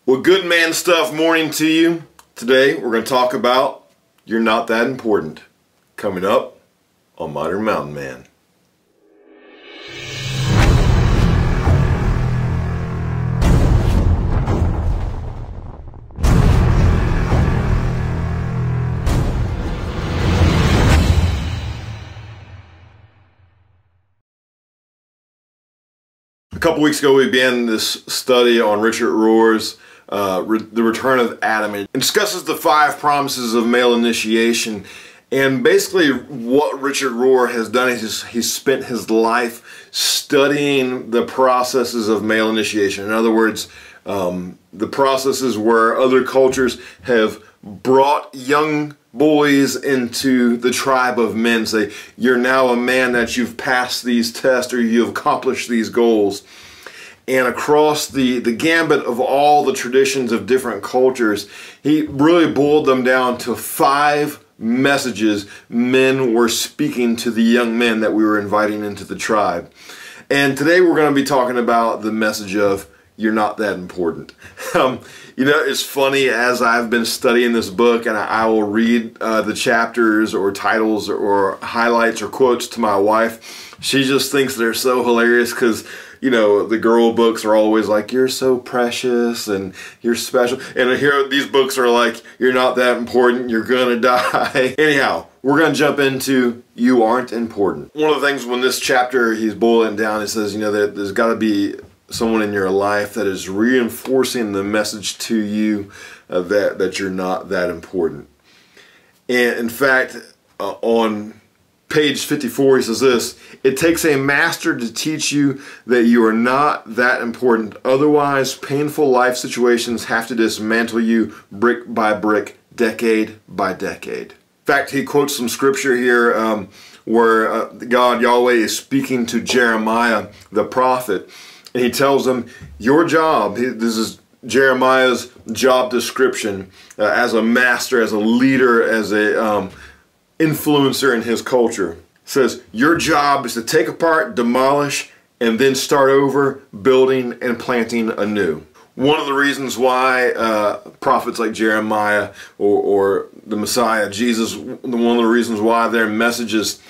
Well, good man stuff morning to you. Today we're going to talk about You're Not That Important, coming up on Modern Mountain Man. A couple weeks ago we began this study on Richard Rohr's The Return of Adam. It discusses the 5 promises of male initiation, and basically what Richard Rohr has done is he's spent his life studying the processes of male initiation. In other words, the processes where other cultures have brought young boys into the tribe of men, say, you're now a man, that you've passed these tests or you've accomplished these goals. And across the gambit of all the traditions of different cultures, he really boiled them down to 5 messages men were speaking to the young men that we were inviting into the tribe. And today we're going to be talking about the message of you're not that important. You know, it's funny, as I've been studying this book and I will read the chapters or titles or highlights or quotes to my wife, she just thinks they're so hilarious because, you know, the girl books are always like, you're so precious and you're special. And here these books are like, you're not that important, you're gonna die. Anyhow, we're gonna jump into you aren't important. One of the things when this chapter he's boiling down, he says, you know, that there's gotta be someone in your life that is reinforcing the message to you that you're not that important. And in fact, on page 54 he says this: it takes a master to teach you that you are not that important, otherwise painful life situations have to dismantle you brick by brick, decade by decade. In fact, he quotes some scripture here where God, Yahweh, is speaking to Jeremiah the prophet, and he tells him, your job, this is Jeremiah's job description as a master, as a leader, as a influencer in his culture. It says, your job is to take apart, demolish, and then start over, building and planting anew. One of the reasons why prophets like Jeremiah or the Messiah, Jesus, one of the reasons why their messages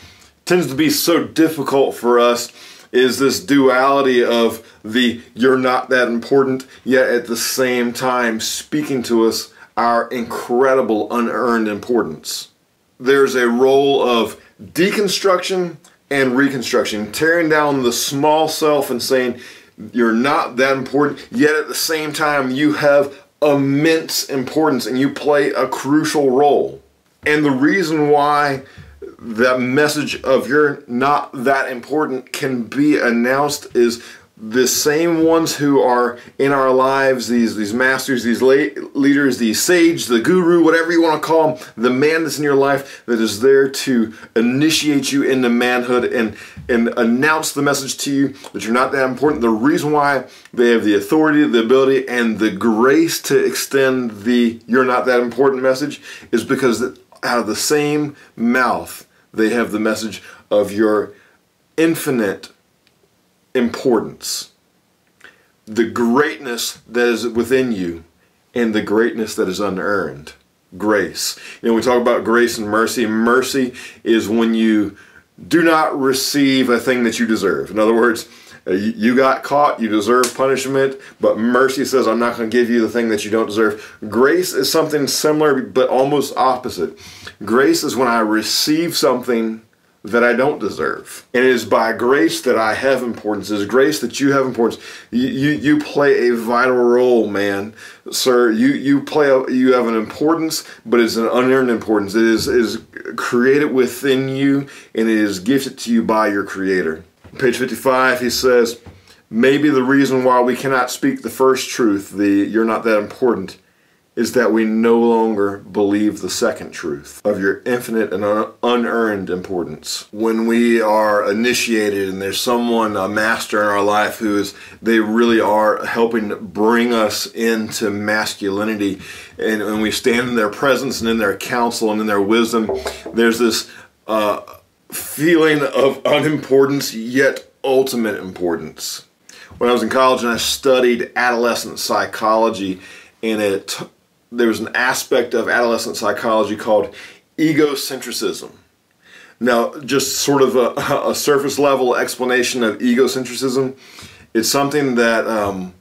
tends to be so difficult for us is this duality of the you're not that important, yet at the same time speaking to us our incredible unearned importance. There's a role of deconstruction and reconstruction, tearing down the small self and saying you're not that important, yet at the same time you have immense importance and you play a crucial role. And the reason why that message of you're not that important can be announced is the same ones who are in our lives, these masters, these leaders, these sage, the guru, whatever you want to call them, the man that's in your life that is there to initiate you into manhood and announce the message to you that you're not that important. The reason why they have the authority, the ability, and the grace to extend the you're not that important message is because out of the same mouth they have the message of your infinite importance, the greatness that is within you, and the greatness that is unearned. Grace. You know, we talk about grace and mercy. Mercy is when you do not receive a thing that you deserve. In other words, you got caught, you deserve punishment, but mercy says, I'm not going to give you the thing that you don't deserve. Grace is something similar, but almost opposite. Grace is when I receive something that I don't deserve. And it is by grace that I have importance. It is grace that you have importance. You play a vital role, man. Sir, you have an importance, but it's an unearned importance. It is created within you, and it is gifted to you by your Creator. Page 55, he says, maybe the reason why we cannot speak the first truth, the you're not that important, is that we no longer believe the second truth of your infinite and unearned importance. When we are initiated and there's someone, a master in our life they really are helping bring us into masculinity, and we stand in their presence and in their counsel and in their wisdom, there's this feeling of unimportance yet ultimate importance. When I was in college and I studied adolescent psychology, and there's an aspect of adolescent psychology called egocentrism. Now, just sort of a surface level explanation of egocentrism, it's something that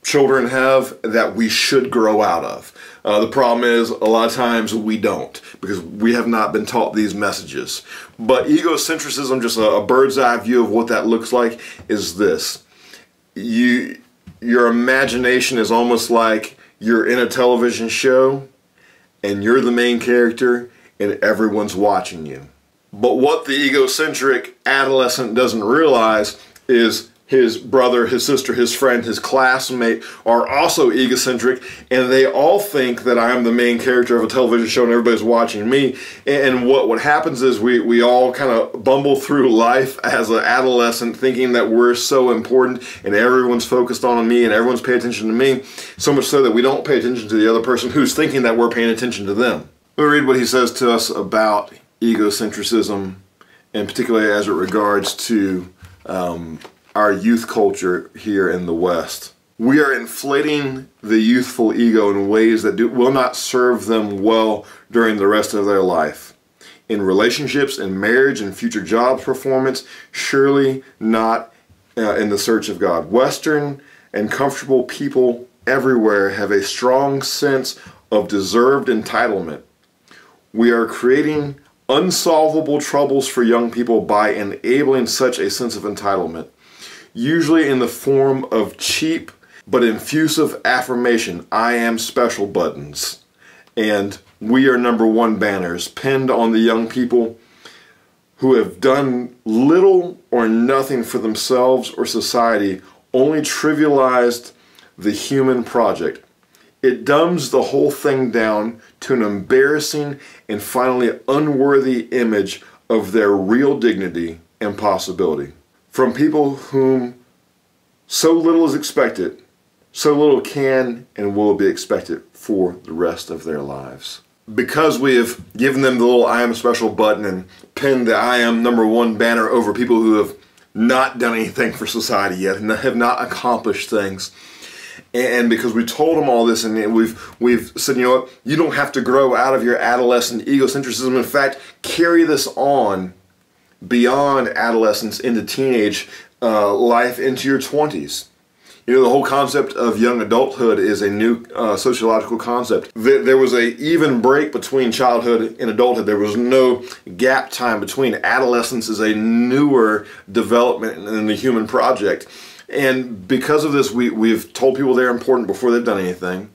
children have that we should grow out of. The problem is, a lot of times we don't, because we have not been taught these messages. But egocentrism, just a bird's eye view of what that looks like, is this. Your imagination is almost like you're in a television show, and you're the main character, and everyone's watching you. But what the egocentric adolescent doesn't realize is his brother, his sister, his friend, his classmate are also egocentric, and they all think that I'm the main character of a television show and everybody's watching me. And what happens is we all kind of bumble through life as an adolescent thinking that we're so important and everyone's focused on me and everyone's paying attention to me, so much so that we don't pay attention to the other person who's thinking that we're paying attention to them. Let me read what he says to us about egocentrism, and particularly as it regards to our youth culture here in the West. We are inflating the youthful ego in ways that will not serve them well during the rest of their life. In relationships, in marriage, in future jobs performance, surely not in the search of God. Western and comfortable people everywhere have a strong sense of deserved entitlement. We are creating unsolvable troubles for young people by enabling such a sense of entitlement, usually in the form of cheap but infusive affirmation, I am special buttons, and we are number one banners pinned on the young people who have done little or nothing for themselves or society, only trivialized the human project. It dumbs the whole thing down to an embarrassing and finally unworthy image of their real dignity and possibility. From people whom so little is expected, so little can and will be expected for the rest of their lives. Because we have given them the little I am special button and pinned the I am number one banner over people who have not done anything for society yet and have not accomplished things, and because we told them all this, and we've said, you know what, you don't have to grow out of your adolescent egocentrism. In fact, carry this on beyond adolescence into teenage life into your 20s. You know, the whole concept of young adulthood is a new sociological concept. There was an even break between childhood and adulthood. There was no gap time between. Adolescence is a newer development in the human project. And because of this, we've told people they're important before they've done anything.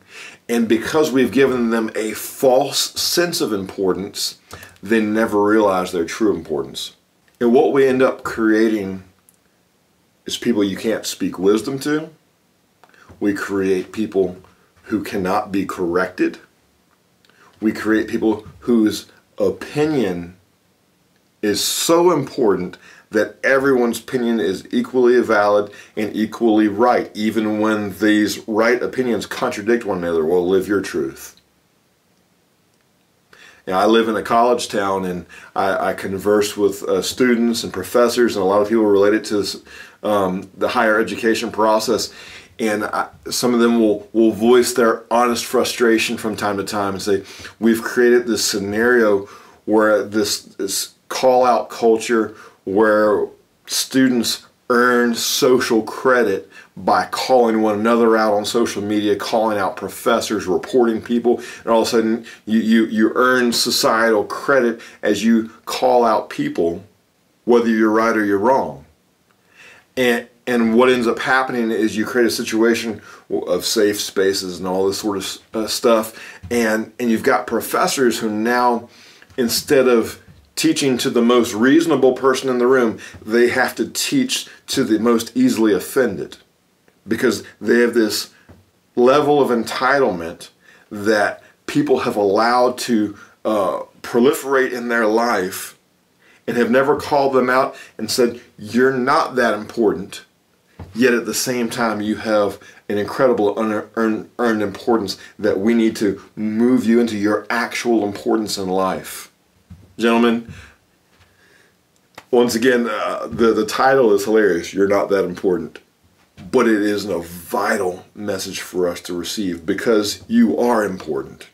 And because we've given them a false sense of importance, they never realize their true importance. And what we end up creating is people you can't speak wisdom to. We create people who cannot be corrected. We create people whose opinion is so important that everyone's opinion is equally valid and equally right, even when these right opinions contradict one another. Well, live your truth. You know, I live in a college town, and I converse with students and professors and a lot of people related to this, the higher education process, and some of them will voice their honest frustration from time to time and say, we've created this scenario where this call-out culture where students earn social credit by calling one another out on social media, calling out professors, reporting people, and all of a sudden you earn societal credit as you call out people, whether you're right or you're wrong. And what ends up happening is you create a situation of safe spaces and all this sort of stuff, and you've got professors who now, instead of teaching to the most reasonable person in the room, they have to teach to the most easily offended, because they have this level of entitlement that people have allowed to proliferate in their life and have never called them out and said, you're not that important, yet at the same time you have an incredible unearned importance that we need to move you into your actual importance in life. Gentlemen, once again, the title is hilarious. You're not that important. but it is a vital message for us to receive because you are important.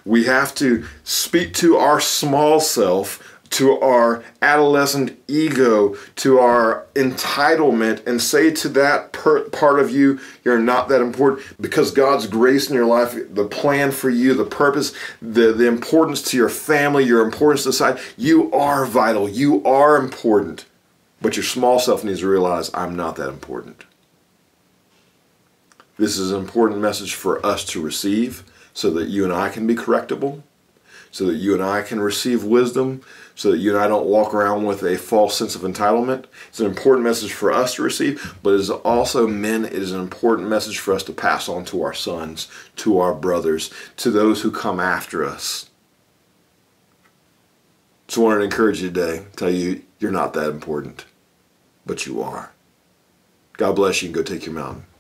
We have to speak to our small self, to our adolescent ego, to our entitlement, and say to that part of you, you're not that important, because God's grace in your life, the plan for you, the purpose, the importance to your family, your importance to society, you are vital, you are important. But your small self needs to realize, I'm not that important. This is an important message for us to receive so that you and I can be correctable, so that you and I can receive wisdom, so that you and I don't walk around with a false sense of entitlement. It's an important message for us to receive, but it is also, men, it is an important message for us to pass on to our sons, to our brothers, to those who come after us. So I wanted to encourage you today, tell you you're not that important, but you are. God bless you, and go take your mountain.